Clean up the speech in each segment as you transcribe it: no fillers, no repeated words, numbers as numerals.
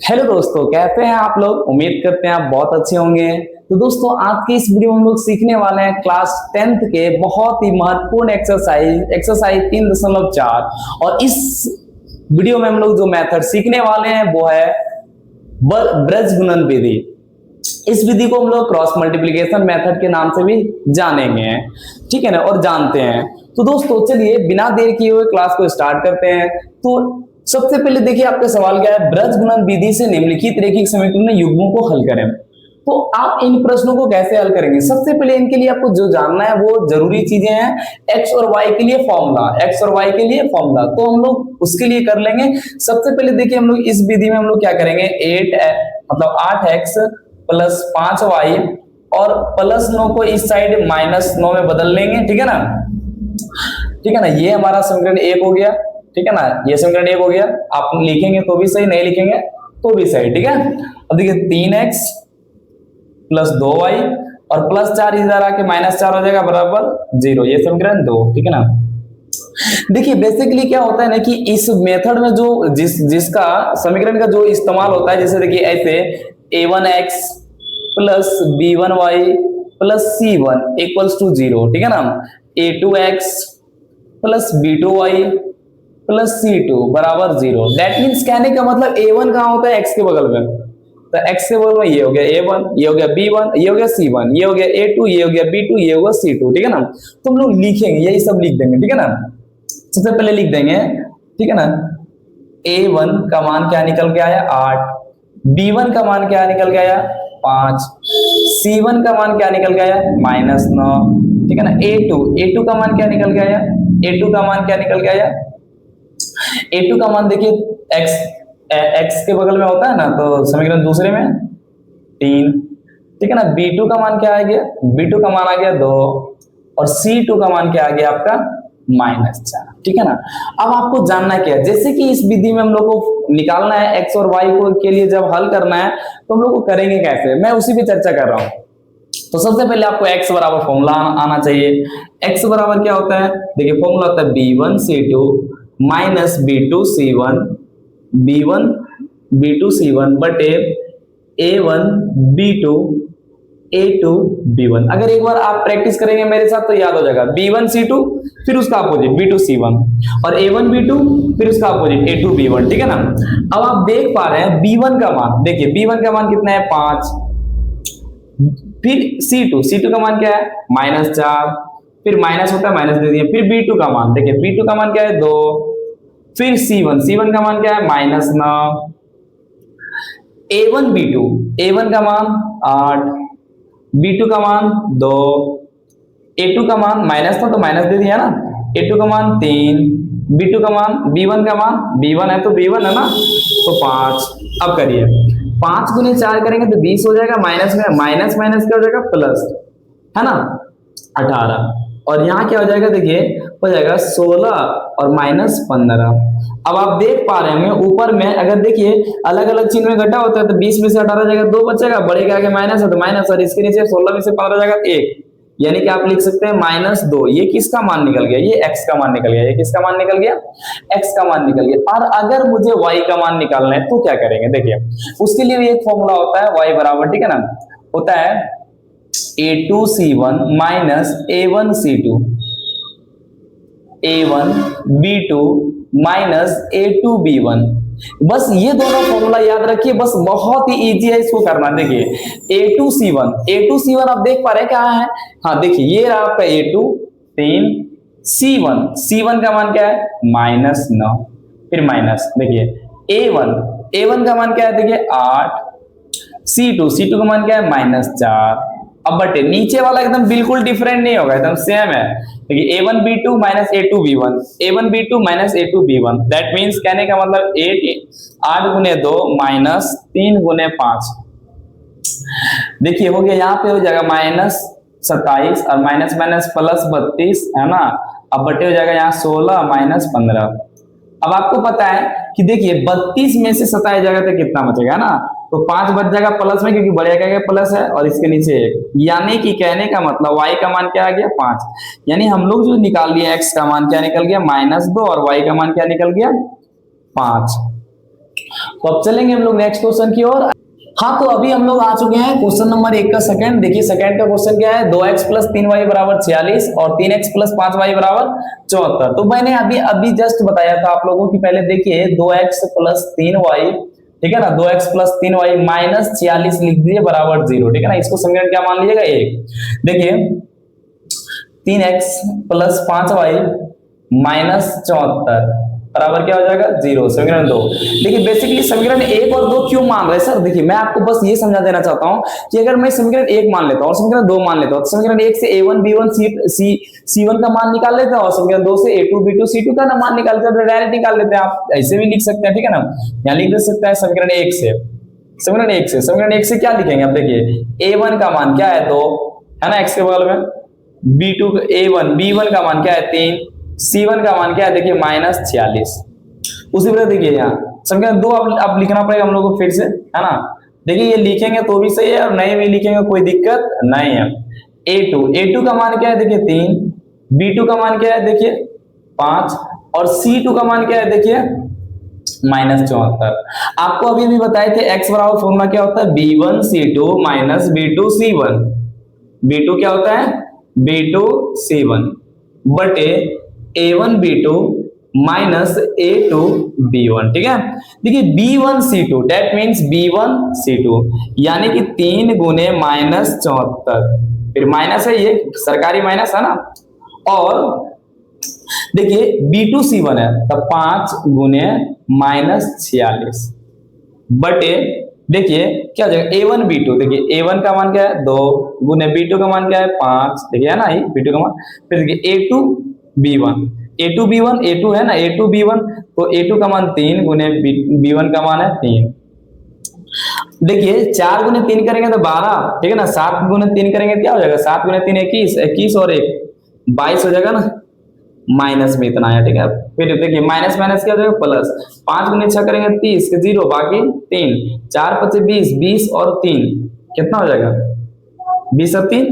Hello दोस्तों, कैसे हैं आप लोग। उम्मीद करते हैं आप बहुत अच्छे होंगे। तो दोस्तों, आज के इस वीडियो में हम लोग सीखने वाले हैं क्लास 10th के बहुत ही महत्वपूर्ण एक्सरसाइज 3.4। और इस वीडियो में हम लोग जो मेथड सीखने वाले हैं वो है ब्रज गुणन विधि। इस विधि को हम लोग क्रॉस मल्टीप्लिकेशन मेथड के नाम से भी जानेंगे, ठीक है ना, और जानते हैं। तो दोस्तों चलिए बिना देर किए हुए क्लास को स्टार्ट करते हैं। तो सबसे पहले देखिए, आपका सवाल क्या है, ब्रज गुणन विधि से निम्नलिखित रैखिक समीकरण युग्मों को हल करें। तो आप इन प्रश्नों को कैसे हल करेंगे? सबसे पहले इनके लिए आपको जो जानना है वो जरूरी चीजें हैं। एक्स और वाई के लिए फॉर्मूला, एक्स और वाई के लिए फॉर्मूला, तो हम लोग उसके लिए कर लेंगे। सबसे पहले देखिए, हम लोग इस विधि में हम लोग क्या करेंगे, 8x प्लस 5y और प्लस 9 को इस साइड माइनस 9 में बदल लेंगे, ठीक है ना। ठीक है ना, ये हमारा समीकरण 1 हो गया, ठीक है ना, ये समीकरण 1 हो गया। आप लिखेंगे तो भी सही, नहीं लिखेंगे तो भी सही, ठीक है। अब देखिए 3x प्लस 2y और प्लस 4 इधर आके माइनस 4 हो जाएगा बराबर 0, ये समीकरण 2, ठीक है ना। देखिए बेसिकली क्या होता है ना कि इस मेथड में जो जिसका समीकरण का जो इस्तेमाल होता है, जैसे देखिए ऐसे a1x plus b1y plus c1 equals to 0, ठीक है ना। a2x plus b2y plus c2 बराबर 0। दैट मीन्स कहने का मतलब a1 कहाँ होता है, x के बगल में, तो x के बगल में ये हो गया a1, ये हो गया b1, ये हो गया c1, ये हो गया a2, ये हो गया b2, ये होगा c2, ठीक है ना। तो हम लोग लिखेंगे, यही सब लिख देंगे, ठीक है ना। सबसे पहले लिख देंगे, ठीक है ना, a1 का मान क्या निकल के आया 8, b1 का मान क्या निकल के आया 5, c1 का मान क्या निकल के आया -9, ठीक है ना। a2 का मान क्या निकल के आया, a2 का मान क्या निकल के आया, a2 का मान देखिए x के बगल में होता है ना, तो समीकरण दूसरे में 3, ठीक है ना। b2 का मान क्या आ गया, b2 का मान आ गया 2 और c2 का मान क्या आ गया आपका -4, ठीक है ना। अब आपको जानना क्या है, जैसे कि इस विधि में हम लोग को निकालना है x और y को के लिए जब हल करना है तो हम लोग को करेंगे कैसे, मैं उसी पे चर्चा कर रहा हूं। तो सबसे पहले आपको x बराबर फॉर्मूला आना चाहिए। x बराबर क्या होता है, देखिए फॉर्मूला होता है b1c2 माइनस b2c1, b1c1 बटे a1b2 a2b1। अगर एक बार आप प्रैक्टिस करेंगे मेरे साथ तो याद हो जाएगा, b1c2 फिर उसका अपोजिट b2c1 और a1b2 फिर उसका अपोजिट a2b1, ठीक है ना। अब आप देख पा रहे हैं b1 का मान, देखिए b1 का मान कितना है 5, फिर c2 का मान क्या है -4, फिर माइनस होता है माइनस दे दिए, फिर b2 का मान, देखिए b2 का मान क्या है 2, फिर c1 का मान क्या है -9, a1 का मान 8, b2 का मान 2, a2 का मान माइनस था तो माइनस दे दिया ना, a2 का मान 3, b2 का मान b1 का मान b1 है तो b1 है ना, तो 5। अब करिए 5 गुने 4 करेंगे तो 20 हो जाएगा, माइनस में माइनस माइनस क्या हो जाएगा प्लस, है ना, 18। और यहाँ क्या हो जाएगा, देखिए हो जाएगा 16 और -15। अब आप देख पा रहे हैं ऊपर में, अगर देखिए अलग अलग चिन्ह में घटा होता है तो 20 में से 18 जाएगा 2 बचेगा, बड़े के आगे माइनस है तो माइनस, और इसके नीचे 16 में से 15 जाएगा 1, यानी कि आप लिख सकते हैं -2। ये किसका मान निकल गया, ये x का मान निकल गया, ये किसका मान निकल गया, x का मान निकल गया। और अगर मुझे y का मान निकालना है तो क्या करेंगे, देखिए उसके लिए भी एक फॉर्मूला होता है y बराबर, ठीक है ना, होता है a2c1 minus a1c2, a1b2 minus a2b1। बस ये दोनों फॉर्मूला याद रखिए, बस बहुत ही इजी है इसको करना। देखिए a2c1 आप देख पा रहे हैं क्या है, हाँ देखिए ये रहा आपका a2 3, c1 का मान क्या है -9, फिर माइनस, देखिए a1 का मान क्या है, देखिए 8, c2 का मान क्या है -4। अब बटे नीचे वाला एकदम बिल्कुल डिफरेंट नहीं होगा, एकदम सेम है। देखिए a1b2 minus a2b1 minus a2b1, that means कहने का मतलब 8 गुने 2 माइनस 3 गुने 5, देखिए हो गया, यहाँ पे हो जाएगा -27 और माइनस माइनस प्लस 32, है ना। अब बटे हो जाएगा यहाँ 16 माइनस 15। अब आपको पता है कि देखिए 32 में से 27 जाएगा तो कितना बचेगा ना, तो 5 बच जाएगा प्लस में, क्योंकि बड़े का प्लस है और इसके नीचे 1, यानी कि कहने का मतलब y का मान क्या आ गया 5। यानी हम लोग जो निकाल लिया x का मान क्या निकल गया -2 और y का मान क्या निकल गया 5। तो अब चलेंगे हम लोग नेक्स्ट क्वेश्चन की ओर। हाँ, तो अभी हम लोग आ चुके हैं क्वेश्चन नंबर 1 का सेकंड। देखिए सेकंड का क्वेश्चन क्या है, 2x प्लस 3y बराबर 46 और 3x प्लस 5y बराबर 74। तो मैंने अभी अभी जस्ट बताया था आप लोगों की, पहले देखिए 2x प्लस 3y, ठीक है ना, 2x प्लस 3y माइनस 46 लिख दीजिए बराबर 0, ठीक है ना। इसको समीकरण क्या मान लीजिएगा, 1। देखिए 3x प्लस 5y माइनस 74 बराबर क्या हो जाएगा, 0। समीकरण 2। देखिए बेसिकली समीकरण 1 और 2 क्यों मान रहे हैं सर, देखिए मैं आपको बस ये समझा देना चाहता हूं कि अगर मैं समीकरण 1 मान लेता हूं और समीकरण 2 मान लेता हूं, तो समीकरण 1 से a1 b1 c1 का मान निकाल लेते हैं और समीकरण 2 से a2 b2 c2 का मान निकाल लेते हैं, डायरेक्ट निकाल लेते हैं। आप ऐसे भी लिख सकते हैं, ठीक है ना। यहां लिख दे सकते हैं समीकरण 1 से, समीकरण 1 से क्या लिखेंगे, अब देखिए a1 का मान क्या है, 2 है ना, x के बगल में, b2 b1 का मान क्या है, 3, c1 का मान क्या है, देखिए माइनस 46। उसी तरह देखिए यहाँ समीकरण 2 अब लिखना पड़ेगा हम लोग को फिर से, है ना। देखिए ये लिखेंगे तो भी सही है और नहीं भी लिखेंगे कोई दिक्कत नहीं है। a2 का मान क्या है, देखिए 3, b2 का मान क्या है, देखिए 5 और c2 का मान क्या है, देखिए माइनस 74। आपको अभी भी बताए थे x बराबर फॉर्मूला क्या होता है, b1 c2 minus b2 c1। b2 क्या होता है, b2 c1 बटे a1 b2 minus a2 b1, ठीक है। देखिए b1 c2 that means b1 c2 यानी कि 3 गुने माइनस 74, फिर माइनस है, ये सरकारी माइनस है ना। और देखिए b2 c1 है तब 5 गुने माइनस 46 बटे, देखिए क्या हो जाएगा, a1 b2, देखिए a1 का मान क्या है, 2 गुने b2 का मान क्या है, 5, देखिए है ना, ये b2 का मान। फिर देखिए a2 b1 a2 है ना, a2 b1, तो a2 का मान 3 गुने b1 का मान है 3। देखिए 4 गुने 3 करेंगे तो 12, ठीक है ना। 7 गुने 3 करेंगे क्या हो जाएगा, 7 गुने 3 21, 21 और 1 22 हो जाएगा ना, माइनस में इतना आया, ठीक है। फिर देखिए माइनस माइनस क्या हो जाएगा, प्लस। 5 गुने 6 करेंगे 30 के 0 बाकी 3, 4 5 20, 20 और 3 कितना हो जाएगा, 20 और 3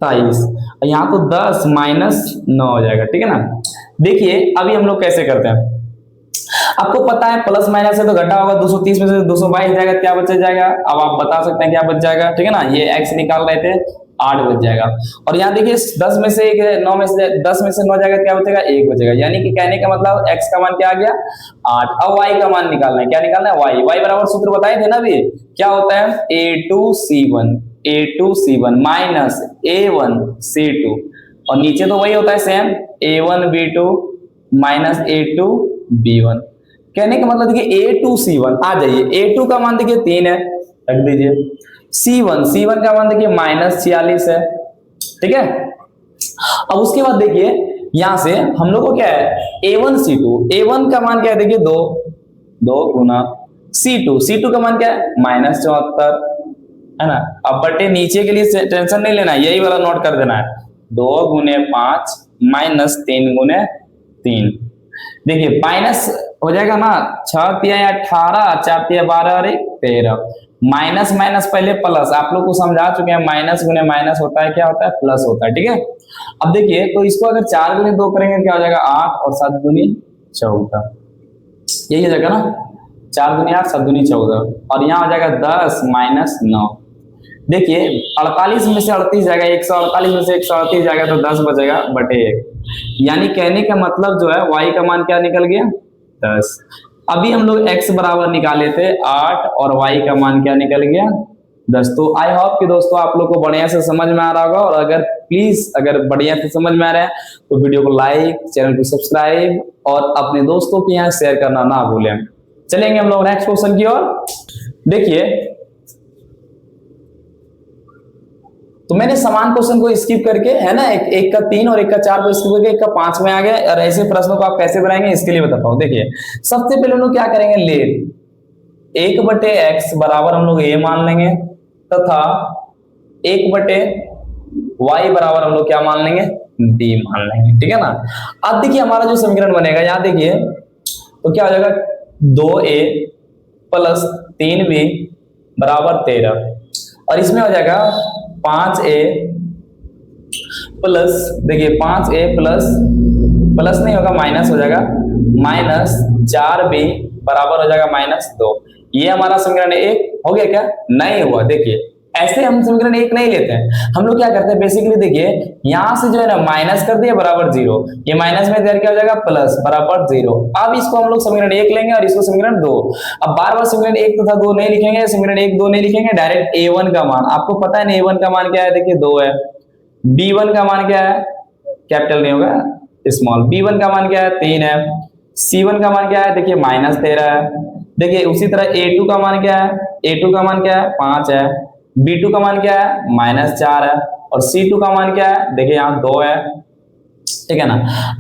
23। यहाँ तो 10 माइनस 9 हो जाएगा, ठीक है ना। देखिए अभी हम लोग कैसे करते हैं, आपको पता है प्लस माइनस है तो घटा होगा, 230 में से 222 जाएगा, क्या बच जाएगा, अब आप बता सकते हैं क्या बच जाएगा, ठीक है ना। ये x निकाल रहे थे, 8 बच जाएगा। और यहाँ देखिए 10 में से 9 में से 10 में से 9 जाएगा, क्या बचेगा, 1 बचेगा। यानी कि कहने का मतलब x का मान क्या आ गया, 8। अब y का मान निकालना है, क्या निकालना है, y बराबर सूत्र बताए थे ना अभी, क्या होता है, a2c1 माइनस a1c2 और नीचे तो वही होता है सेम, a1b2 माइनस a2b1। कहने का मतलब देखिए a2c1 आ जाइए, a2 का मान देखिए 3 है, रख दीजिए। c1 का मान देखिए माइनस 46 है, ठीक है। अब उसके बाद देखिए यहां से हम लोग को क्या है, a1 का मान क्या है, देखिए 2 गुना c2 का मान क्या है, माइनस 74, है ना। अब बटे नीचे के लिए टेंशन नहीं लेना, यही वाला नोट कर देना है, 2 गुने 5 माइनस 3 गुने 3। देखिए माइनस हो जाएगा ना, 6 तिया 18, 4 तिया 12 और 1 13, माइनस माइनस पहले प्लस, आप लोग को समझा चुके हैं, माइनस गुने माइनस होता है क्या होता है, प्लस होता है, ठीक है। अब देखिए तो इसको अगर 4 गुने 2 करेंगे क्या हो जाएगा, 8 और 7 दूनी 14, यही हो जाएगा ना, 4 दुनी 8 7 दूनी 14 और यहाँ हो जाएगा 10 माइनस 9। देखिए 48 में से 38 जाएगा, 148 में से 138 जाएगा तो 10 बचेगा बटे 1। यानी कहने का मतलब जो है y का मान क्या निकल गया, 10। अभी हम लोग x बराबर निकाले थे 8 और y का मान क्या निकल गया, 10। तो आई होप कि दोस्तों आप लोग को बढ़िया से समझ में आ रहा होगा, और अगर प्लीज अगर बढ़िया से समझ में आ रहा है तो वीडियो को लाइक, चैनल को सब्सक्राइब और अपने दोस्तों के यहाँ शेयर करना ना भूलें। चलेंगे हम लोग नेक्स्ट क्वेश्चन की ओर। देखिए तो मैंने समान क्वेश्चन को स्किप करके, है ना, एक का 3 और एक का 4 को स्किप करके एक का 5 में आ गए, और ऐसे प्रश्नों को आप कैसे बनाएंगे इसके लिए बताता हूं। देखिए सबसे पहले हम लोग क्या करेंगे, लेट 1 बटे x बराबर हम लोग a मान लेंगे तथा 1 बटे y बराबर हम लोग क्या मान लेंगे, d मान लेंगे, ठीक है ना। अब देखिए हमारा जो समीकरण बनेगा, यहां देखिए तो क्या हो जाएगा, 2a प्लस 3b बराबर 13, और इसमें हो जाएगा 5a प्लस, देखिए 5a प्लस नहीं होगा, माइनस हो जाएगा, माइनस 4b बराबर हो जाएगा -2। ये हमारा समीकरण 1 हो गया क्या? नहीं हुआ। देखिए ऐसे हम समीकरण 1 नहीं लेते हैं, हम लोग क्या करते हैं बेसिकली, देखिए यहां से जो है ना माइनस कर दिया बराबर 0, ये माइनस में इधर क्या हो जाएगा प्लस बराबर 0। अब इसको हम लोग समीकरण 1 लेंगे और इसको समीकरण 2। अब बार बार समीकरण 1 तथा 2 नहीं लिखेंगे, समीकरण 1 2 नहीं लिखेंगे, डायरेक्ट a1 का मान आपको पता है ना, a1 का मान क्या है, देखिए 2 है। b1 का मान क्या है, कैपिटल नहीं होगा स्मॉल। b1 का मान क्या है 3 है। c1 का मान क्या है, देखिए -13 है। देखिए उसी तरह a2 का मान क्या है, a2 का मान क्या है 5 है। b2 का मान क्या है -4 है। और c2 का मान क्या है, देखिए यहाँ 2 है, ठीक है ना।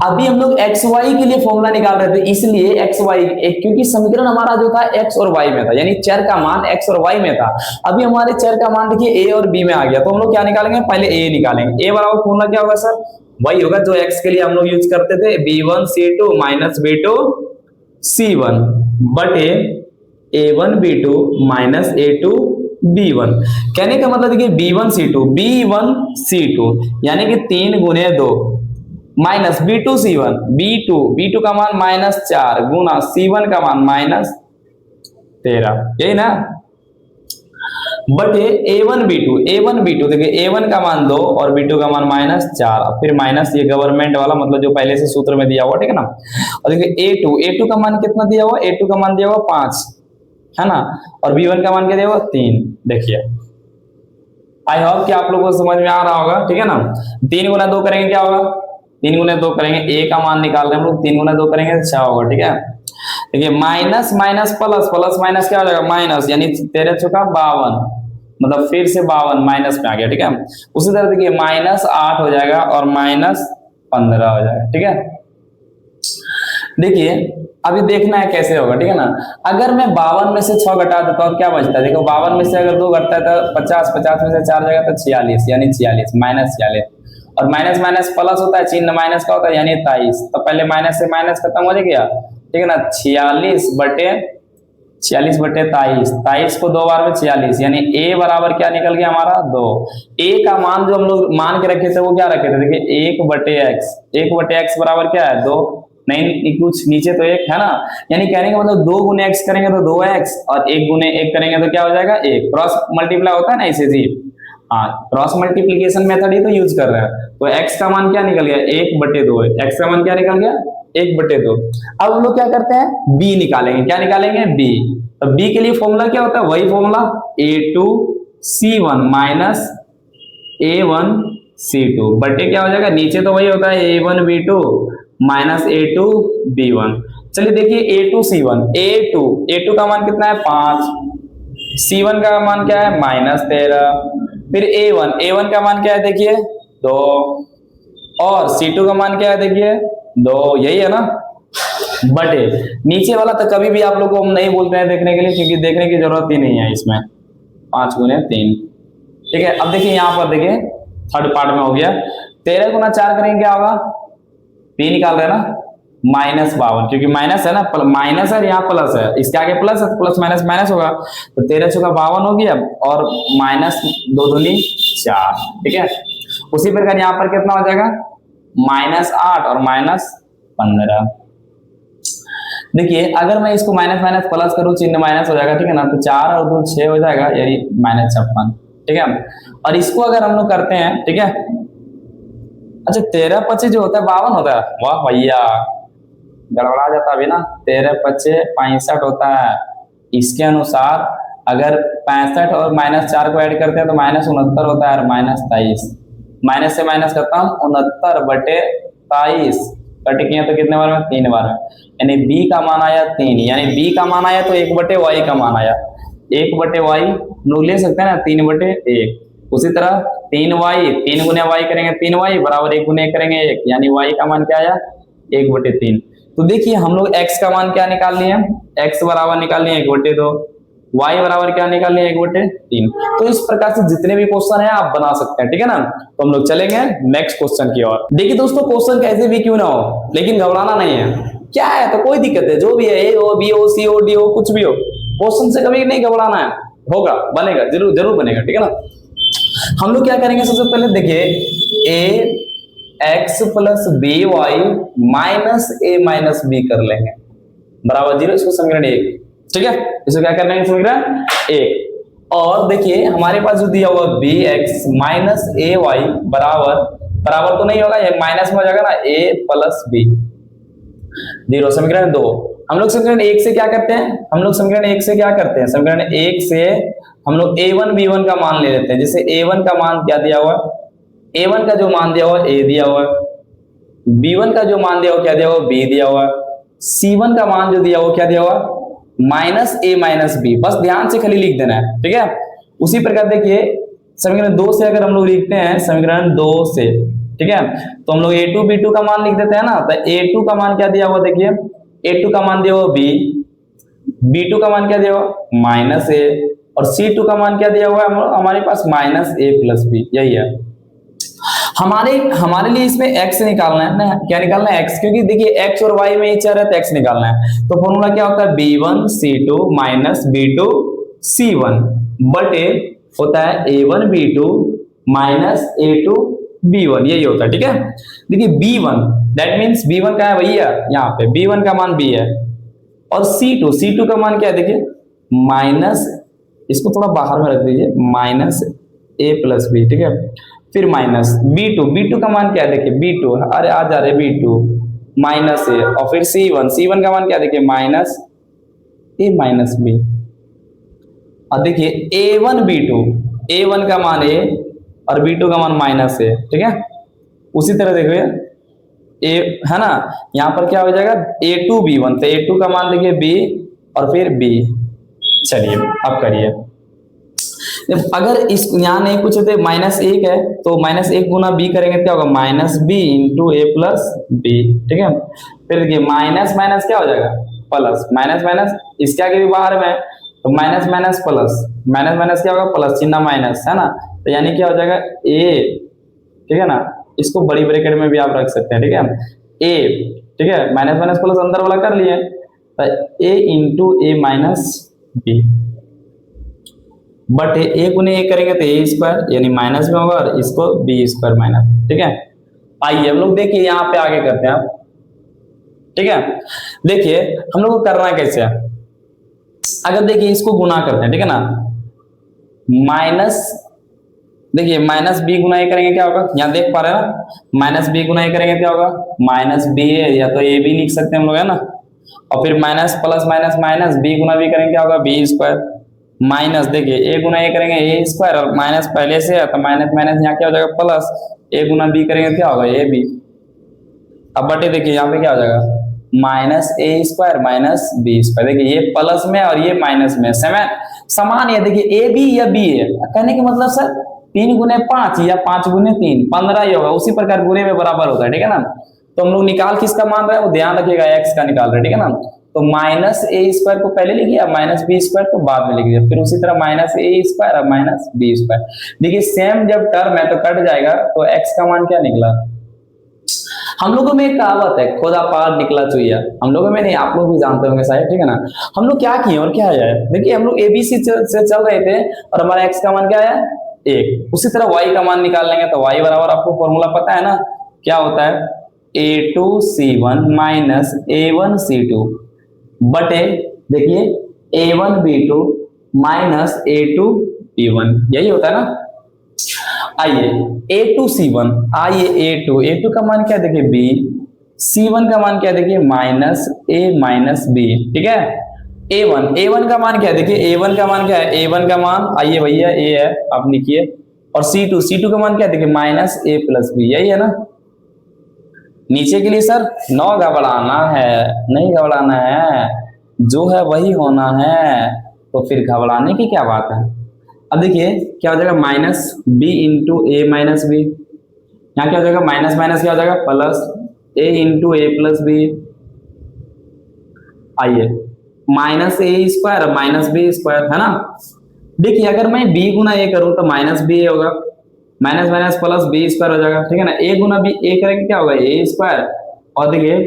अभी हम लोग एक्स वाई के लिए फॉर्मूला निकाल रहे थे, इसलिए एक्स वाई, क्योंकि समीकरण हमारा जो था एक्स और वाई में था, यानी चर का मान एक्स और वाई में था। अभी हमारे चर का मान देखिए ए और बी में आ गया, तो हम लोग क्या निकालेंगे, पहले ए निकालेंगे। ए बराबर फॉर्मूला क्या होगा सर, वही होगा जो एक्स के लिए हम लोग यूज करते थे, b1c2 b2 c1 बटे a1 b2 a2 b1। कहने का मतलब देखिए b1c2 यानी कि 3 गुने 2 माइनस b2c1 b2 का मान -4 गुना c1 का मान -13, यही ना, बटे a1 b2 देखिए a1 का मान 2 और b2 का मान -4, फिर माइनस ये गवर्नमेंट वाला मतलब जो पहले से सूत्र में दिया हुआ, ठीक है ना। और देखिए a2 का मान कितना दिया हुआ, a2 का मान दिया हुआ 5 है ना, और b1 का मान क्या दिया हुआ 3। देखिए आई होप कि आप लोगों को समझ में आ रहा होगा, ठीक है ना। 3 गुना 2 करेंगे क्या होगा, 3 गुना 2 करेंगे, a का मान निकाल रहे हैं हम लोग, 3 गुना 2 करेंगे तो 6 होगा, ठीक है। देखिए minus minus plus, plus minus क्या हो जाएगा माइनस, यानी 13 चौका 52, मतलब फिर से 52 माइनस में आ गया, ठीक है। उसी तरह देखिए -8 हो जाएगा और -15 हो जाएगा, ठीक है। देखिए अभी देखना है कैसे होगा, ठीक है ना। अगर मैं 52 में से 6 घटा देता हूँ क्या बचता है, देखो 52 में से अगर 2 घटता है तो 50, 50 में से 4 जाएगा तो 46, यानी 46 -46, और माइनस माइनस प्लस होता है, चिन्ह माइनस का होता है, यानी 23। तो पहले माइनस से माइनस खत्म हो गया, ठीक है ना। 46 बटे 23 को 2 बार में 46, यानी a बराबर क्या निकल गया हमारा 2। a का मान जो हम लोग मान के रखे थे वो क्या रखे थे, देखिए 1/x बराबर क्या है 2, नहीं कुछ नीचे तो 1 है ना, यानी कहने का मतलब 2 गुने x करेंगे तो 2x, और 1 गुने 1 करेंगे तो क्या हो जाएगा 1। क्रॉस मल्टीप्लाई होता है ना इसे जी, हाँ क्रॉस मल्टीप्लीकेशन मेथड ही तो यूज कर रहे हैं। तो x का मान क्या निकल गया 1/2, x का मान क्या निकल गया 1/2। अब हम लोग क्या करते हैं b निकालेंगे, क्या निकालेंगे b। तो b के लिए फॉर्मूला क्या होता है, वही फॉर्मूला a2c1 माइनस a1c2 बटे क्या हो जाएगा, नीचे तो वही होता है a1b2 माइनस a2b1। चलिए देखिए a2 का मान कितना है 5, c1 का मान क्या है -13, फिर a1 का मान क्या है देखिए 2, और c2 का मान क्या है देखिए 2, यही है ना, बटे नीचे वाला तो कभी भी आप लोग को हम नहीं बोलते हैं देखने के लिए, क्योंकि देखने की जरूरत ही नहीं है इसमें, 5 गुने 3, ठीक है। अब देखिए यहाँ पर देखिए थर्ड पार्ट में हो गया, 13 गुना 4 करेंगे क्या होगा, p निकाल रहे हैं ना, -52, क्योंकि माइनस है ना, माइनस है यहाँ प्लस है, इसके आगे प्लस है, प्लस माइनस माइनस होगा, तो 13 चौका 52 हो गया, और -2 दूनी 4, ठीक है। उसी प्रकार यहाँ पर कितना हो जाएगा -8 और -15। देखिए अगर मैं इसको माइनस माइनस प्लस करूँ, चिन्ह माइनस हो जाएगा, ठीक है ना, तो 4 और 2 6 हो जाएगा, यानी -56, ठीक है। और इसको अगर हम लोग करते हैं, ठीक है, अच्छा 13×5 जो होता है 52 होता है, वाह भैया गड़बड़ा जाता अभी ना, 13×5 65 होता है। इसके अनुसार अगर 65 और -4 को ऐड करते हैं तो -69 होता है, और -23, माइनस से माइनस खत्म, 69/23 कट किए तो कितने बार में 3 बार में, यानी b का मान आया 3, यानी b का मान आया तो 1/y का मान आया, 1/y लोग ले सकते हैं ना 3/1। उसी तरह 3y, 3 गुने y करेंगे 3y बराबर 1 गुने करेंगे 1, यानी y का मान क्या आया 1/3। तो देखिए हम लोग x का मान क्या निकाल लिए, x बराबर निकाल लिए 1/2, y बराबर क्या निकाल लिए 1/3। तो इस प्रकार से जितने भी क्वेश्चन है आप बना सकते हैं, ठीक है ना। तो हम लोग चलेंगे नेक्स्ट क्वेश्चन की ओर। देखिए दोस्तों क्वेश्चन कैसे भी क्यों ना हो, लेकिन घबराना नहीं है, क्या है तो कोई दिक्कत है, जो भी है a हो b हो c हो d हो कुछ भी हो, क्वेश्चन से कभी नहीं घबराना है, होगा बनेगा जरूर जरूर बनेगा, ठीक है ना। हम लोग क्या करेंगे सबसे पहले देखिए ax + by - a - b कर लेंगे, बराबर 0, इसको समीकरण 1, ठीक है। इसको क्या करना है, समीकरण 1। और देखिए हमारे पास जो दिया हुआ bx माइनस ए वाई बराबर, बराबर तो नहीं होगा, ये माइनस में हो जाएगा ना, a प्लस बी 0, समीकरण 2। हम लोग समीकरण 1 से क्या करते हैं, हम लोग समीकरण 1 से क्या करते हैं, समीकरण 1 से हम लोग a1 b1 का मान ले लेते हैं। जैसे a1 का मान क्या दिया हुआ है, a1 का जो मान दिया हुआ है a दिया हुआ है, b1 का जो मान दिया हुआ क्या दिया हुआ, b दिया हुआ है, c1 का मान जो दिया हुआ क्या दिया हुआ, माइनस a माइनस b। बस ध्यान से खाली लिख देना है, ठीक है। उसी प्रकार देखिए समीकरण 2 से अगर हम लोग लिखते हैं, समीकरण 2 से, ठीक है, तो हम लोग a2 b2 का मान लिख देते हैं ना। तो a2 का मान क्या दिया हुआ, देखिए a2 का मान दिया हुआ b, b2 का मान क्या दिया हुआ माइनस a, और c2 का मान क्या दिया हुआ है हमारे पास माइनस a प्लस b। यही है हमारे लिए इसमें x निकालना है ना, क्या निकालना है x, क्योंकि देखिए x और y में ही चर है तो x निकालना है। तो फॉर्मूला क्या होता है, b1 c2 minus b2 c1 बटे होता है a1 b2 minus a2 b1, यही होता है, ठीक है। देखिए b1 दैट मींस b1 का है भैया, यहाँ पे b1 का मान b है, और c2 का मान क्या है, देखिए माइनस, इसको थोड़ा बाहर में रख दीजिए, माइनस a प्लस b, ठीक है। फिर माइनस b2 का मान क्या है, देखिए b2, अरे आ जा रहे b2 माइनस a, और फिर c1 का मान क्या है, देखिए माइनस a माइनस b। अब देखिए a1 का मान a और b2 का मान माइनस a, ठीक है। उसी तरह देखिए a है ना, यहाँ पर क्या हो जाएगा a2 b1, तो a2 का मान देखिए b और फिर b। चलिए अब करिए, अगर इस यहाँ नहीं कुछ होते माइनस 1 है तो माइनस 1 गुना b करेंगे क्या होगा, माइनस b इंटू ए प्लस बी, ठीक है। फिर देखिए माइनस माइनस क्या हो जाएगा प्लस, माइनस माइनस इसके आगे भी बाहर में, तो minus minus plus, minus minus क्या होगा प्लस, चिन्ह माइनस है ना, तो यानी क्या हो जाएगा a, ठीक है ना। इसको बड़ी ब्रैकेट में भी आप रख सकते हैं, ठीक है, a, ठीक है, माइनस माइनस प्लस अंदर वाला कर लिए, तो a into A minus B but A गुने ए करेंगे तो ए स्क्वायर यानी माइनस में होगा, और इसको बी स्क्वायर माइनस, ठीक है। आइए हम लोग देखिए यहाँ पे आगे करते हैं, ठीक है। देखिए हम लोग को करना है कैसे, अगर देखिए इसको गुना करते हैं, ठीक है ना, माइनस, देखिए माइनस बी गुना ए करेंगे क्या होगा, यहाँ देख पा रहे हैं ना, माइनस बी गुना ए करेंगे क्या होगा माइनस बी ए, या तो ए बी लिख सकते हैं हम लोग, है ना। और फिर minus plus minus minus B गुना बी करेंगे क्या होगा बी स्क्वायर, माइनस देखिए ए गुना ए करेंगे ए स्क्वायर, और माइनस पहले से है तो माइनस माइनस यहाँ क्या हो जाएगा प्लस, ए गुना बी करेंगे क्या होगा ए बी। अब बटे देखिए यहाँ पे क्या हो जाएगा माइनस ए स्क्वायर माइनस बी स्क्वायर, देखिए ये प्लस में और ये माइनस में समान है। देखिए ए बी या बी है, कहने का मतलब सर 3 गुने 5 या 5 गुने 3 15 ही होगा, उसी प्रकार गुने में बराबर होता है, ठीक है ना। तो हम लोग निकाल किसका मान रहे हैं, वो ध्यान रखिएगा एक्स का निकाल रहे हैं, ठीक है ना। तो माइनस ए स्क्वायर को पहले लिख लिया, माइनस बी स्क्वायर को बाद में लिख दिया, फिर उसी तरह माइनस ए स्क्वायर और माइनस बी स्क्वायर। देखिए सेम जब टर्म है तो कट जाएगा, तो एक्स का मान क्या निकला, हम लोगों में एक कहावत है खुदा पार निकला चुईया, हम लोगों में नहीं, आप लोग भी जानते होंगे शायद, ठीक है ना। हम लोग क्या किए और क्या है, देखिए हम लोग एबीसी से चल रहे थे और हमारा एक्स का मान क्या है 1, उसी तरह वाई का मान निकाल लेंगे, तो वाई बराबर आपको फॉर्मूला पता है ना, क्या होता है a2c1 माइनस a1c2 बटे देखिए a1b2 माइनस a2b1, यही होता है ना। आइए a2c1, आइए a2 का मान क्या है देखिए b, c1 का मान क्या है देखिए माइनस a माइनस b, ठीक है। a1 का मान क्या है देखिए, a1 का मान क्या है, a1 का मान आइए भैया a है आप लिखिए, और c2 का मान क्या है देखिए माइनस a प्लस b, यही है ना। नीचे के लिए सर नौ घबराना है, नहीं घबराना है, जो है वही होना है, तो फिर घबराने की क्या बात है। अब देखिए क्या हो जाएगा minus B into A minus B, यहाँ क्या हो जाएगा माइनस माइनस क्या हो जाएगा प्लस ए इंटू ए प्लस बी। आइए माइनस ए स्क्वायर माइनस बी स्क्वायर, है ना। देखिए अगर मैं b गुना ए करूं तो माइनस बी ए होगा, minus minus plus B square हो जाएगा, ठीक है ना। ए गुना बी ए करेंगे क्या होगा ए स्क्वायर, और देखिए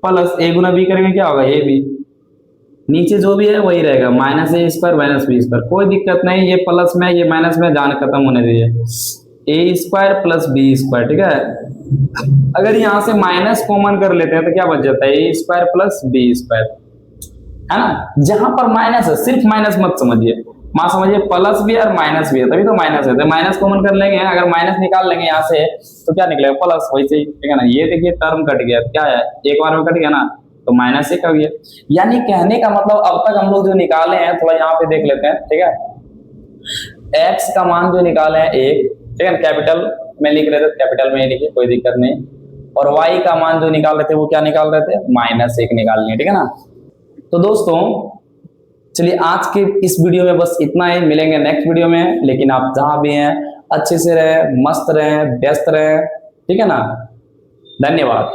प्लस ए गुना बी करेंगे क्या होगा ए बी, नीचे जो भी है वही रहेगा माइनस ए स्क्वायर माइनस बी स्क्वायर, कोई दिक्कत नहीं, ये प्लस में ये माइनस में जान खत्म होने दीजिए, ए स्क्वायर प्लस बी स्क्वायर, ठीक है। अगर यहाँ से माइनस कॉमन कर लेते हैं तो क्या बच जाता है ए स्क्वायर प्लस बी स्क्वायर, है ना। जहां पर माइनस है सिर्फ माइनस मत समझिए, मां समझिए प्लस भी है और माइनस भी है, तभी तो माइनस है। तो माइनस कॉमन कर लेंगे, अगर माइनस निकाल लेंगे यहाँ से तो क्या निकलेगा प्लस, वैसे ही ठीक है ना। ये देखिए टर्म कट गया, क्या है एक बार में कट गया ना, तो माइनस एक हो गया। यानी कहने का मतलब अब तक हम लोग जो निकाले हैं, थोड़ा यहाँ पे देख लेते हैं, ठीक है। एक्स का मान जो निकाले हैं एक, ठीक है, कैपिटल में लिख रहे थे, कैपिटल में ही लिखिए कोई दिक्कत नहीं। और वाई का मान जो निकाल रहे थे वो क्या निकाल रहे थे, माइनस एक निकाल लिए, ठीक है ना। तो दोस्तों चलिए आज के इस वीडियो में बस इतना ही, मिलेंगे नेक्स्ट वीडियो में। लेकिन आप जहां भी हैं अच्छे से रहें, मस्त रहें, व्यस्त रहें, ठीक है ना। धन्यवाद।